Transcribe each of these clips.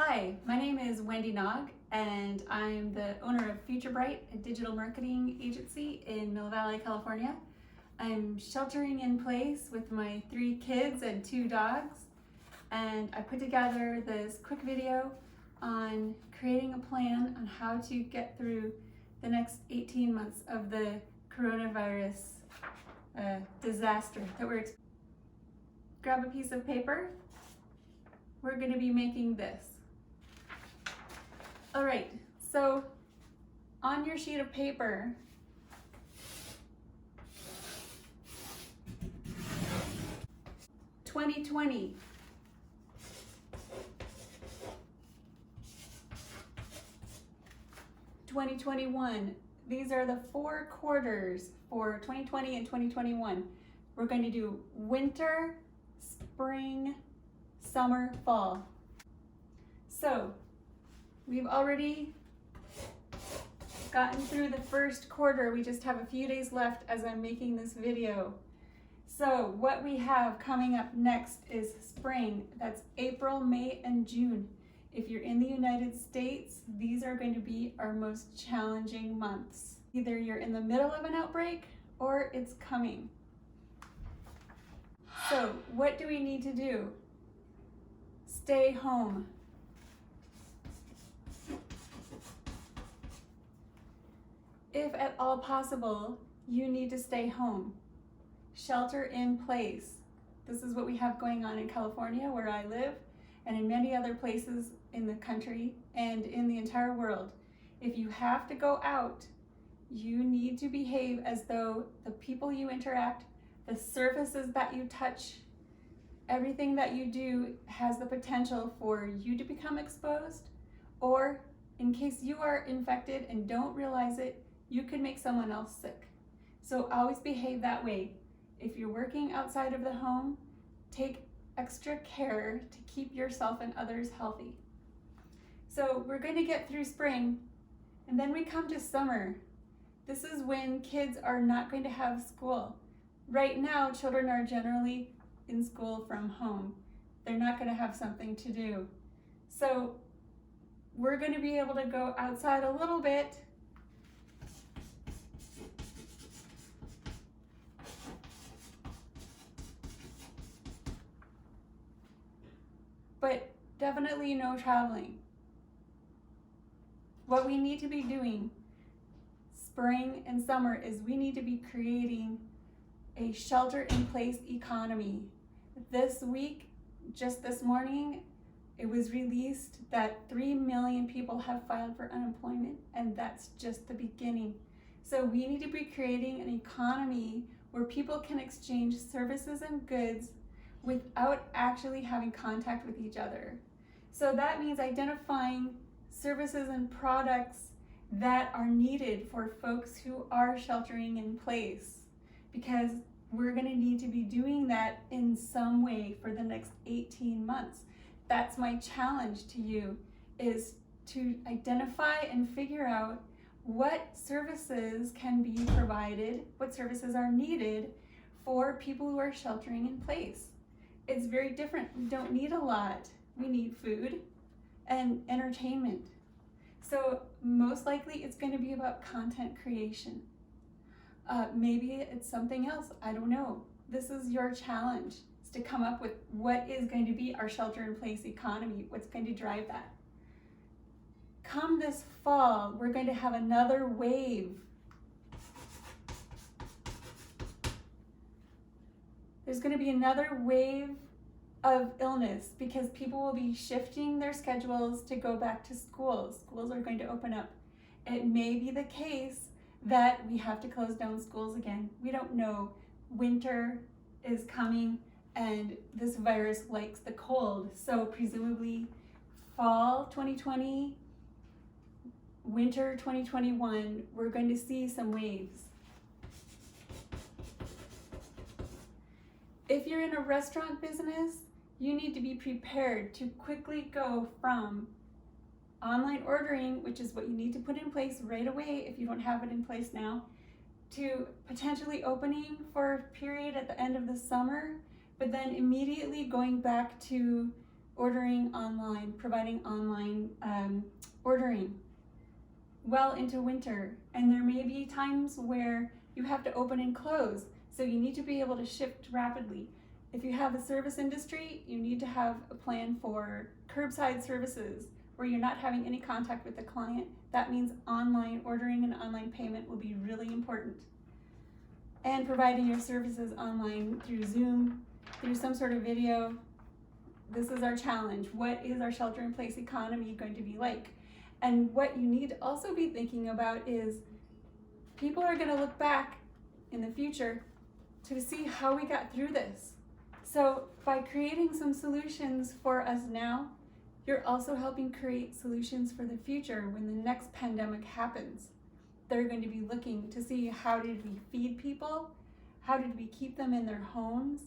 Hi, my name is Wendy Nog, and I'm the owner of Future Bright, a digital marketing agency in Mill Valley, California. I'm sheltering in place with my 3 kids and 2 dogs, and I put together this quick video on creating a plan on how to get through the next 18 months of the coronavirus disaster that we're experiencing. Grab a piece of paper. We're going to be making this. All right, so on your sheet of paper, "2020, 2021, these are the 4 quarters for 2020 and 2021. We're going to do winter, spring, summer, fall. So we've already gotten through the first quarter. We just have a few days left as I'm making this video. So what we have coming up next is spring. That's April, May, and June. If you're in the United States, these are going to be our most challenging months. Either you're in the middle of an outbreak or it's coming. So what do we need to do? Stay home. If at all possible, you need to stay home. Shelter in place. This is what we have going on in California, where I live, and in many other places in the country and in the entire world. If you have to go out, you need to behave as though the people you interact, the surfaces that you touch, everything that you do has the potential for you to become exposed, or in case you are infected and don't realize it, you could make someone else sick. So always behave that way. If you're working outside of the home, take extra care to keep yourself and others healthy. So we're going to get through spring, and then we come to summer. This is when kids are not going to have school. Right now, children are generally in school from home. They're not going to have something to do. So we're going to be able to go outside a little bit. But definitely no traveling. What we need to be doing spring and summer is we need to be creating a shelter-in-place economy. This week, just this morning, it was released that 3 million people have filed for unemployment, and that's just the beginning. So we need to be creating an economy where people can exchange services and goods without actually having contact with each other. So that means identifying services and products that are needed for folks who are sheltering in place, because we're going to need to be doing that in some way for the next 18 months. That's my challenge to you, is to identify and figure out what services can be provided, what services are needed for people who are sheltering in place. It's very different. We don't need a lot. We need food and entertainment. So most likely it's going to be about content creation. Maybe it's something else. I don't know. This is your challenge, is to come up with what is going to be our shelter-in-place economy, what's going to drive that. Come this fall, we're going to have another wave. There's going to be another wave of illness because people will be shifting their schedules to go back to school. Schools are going to open up. It may be the case that we have to close down schools again. We don't know. Winter is coming and this virus likes the cold. So presumably fall 2020, winter 2021, we're going to see some waves. If you're in a restaurant business, you need to be prepared to quickly go from online ordering, which is what you need to put in place right away if you don't have it in place now, to potentially opening for a period at the end of the summer, but then immediately going back to ordering online, providing online ordering well into winter. And there may be times where you have to open and close, so you need to be able to shift rapidly. If you have a service industry, you need to have a plan for curbside services where you're not having any contact with the client. That means online ordering and online payment will be really important. And providing your services online through Zoom, through some sort of video. This is our challenge. What is our shelter-in-place economy going to be like? And what you need to also be thinking about is people are going to look back in the future to see how we got through this. So by creating some solutions for us now, you're also helping create solutions for the future when the next pandemic happens. They're going to be looking to see, how did we feed people? How did we keep them in their homes?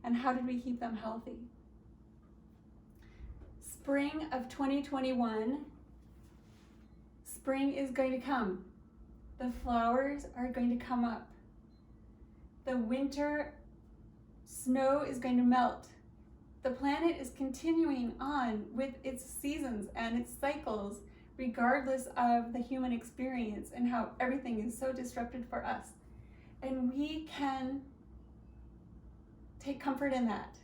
And how did we keep them healthy? Spring of 2021, spring is going to come. The flowers are going to come up. The winter snow is going to melt. The planet is continuing on with its seasons and its cycles, regardless of the human experience and how everything is so disrupted for us. And we can take comfort in that.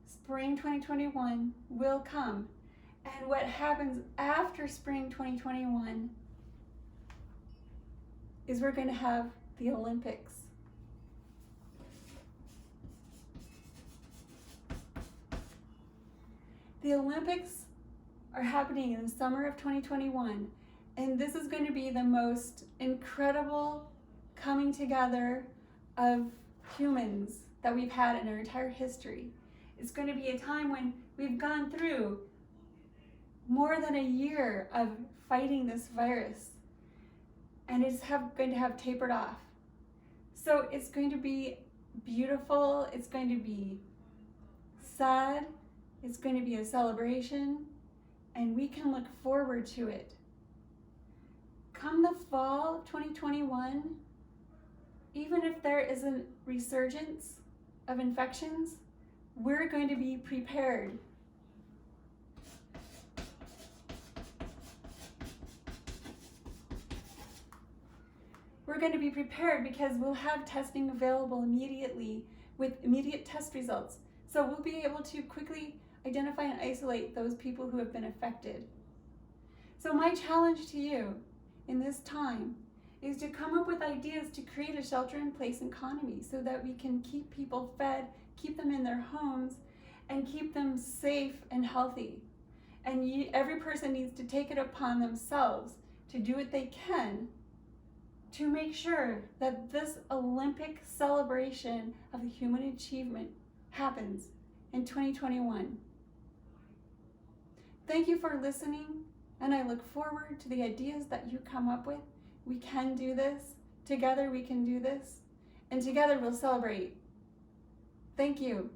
Spring 2021 will come. And what happens after spring 2021 is we're going to have the Olympics. The Olympics are happening in the summer of 2021, and this is going to be the most incredible coming together of humans that we've had in our entire history. It's going to be a time when we've gone through more than a year of fighting this virus, and it's going to have tapered off. So it's going to be beautiful, it's going to be sad, it's going to be a celebration, and we can look forward to it. Come the fall of 2021, even if there is a resurgence of infections, we're going to be prepared. We're going to be prepared because we'll have testing available immediately with immediate test results. So we'll be able to quickly identify and isolate those people who have been affected. So my challenge to you in this time is to come up with ideas to create a shelter-in-place economy so that we can keep people fed, keep them in their homes, and keep them safe and healthy. And every person needs to take it upon themselves to do what they can to make sure that this Olympic celebration of the human achievement happens in 2021. Thank you for listening, and I look forward to the ideas that you come up with. We can do this. Together we can do this, and together we'll celebrate. Thank you.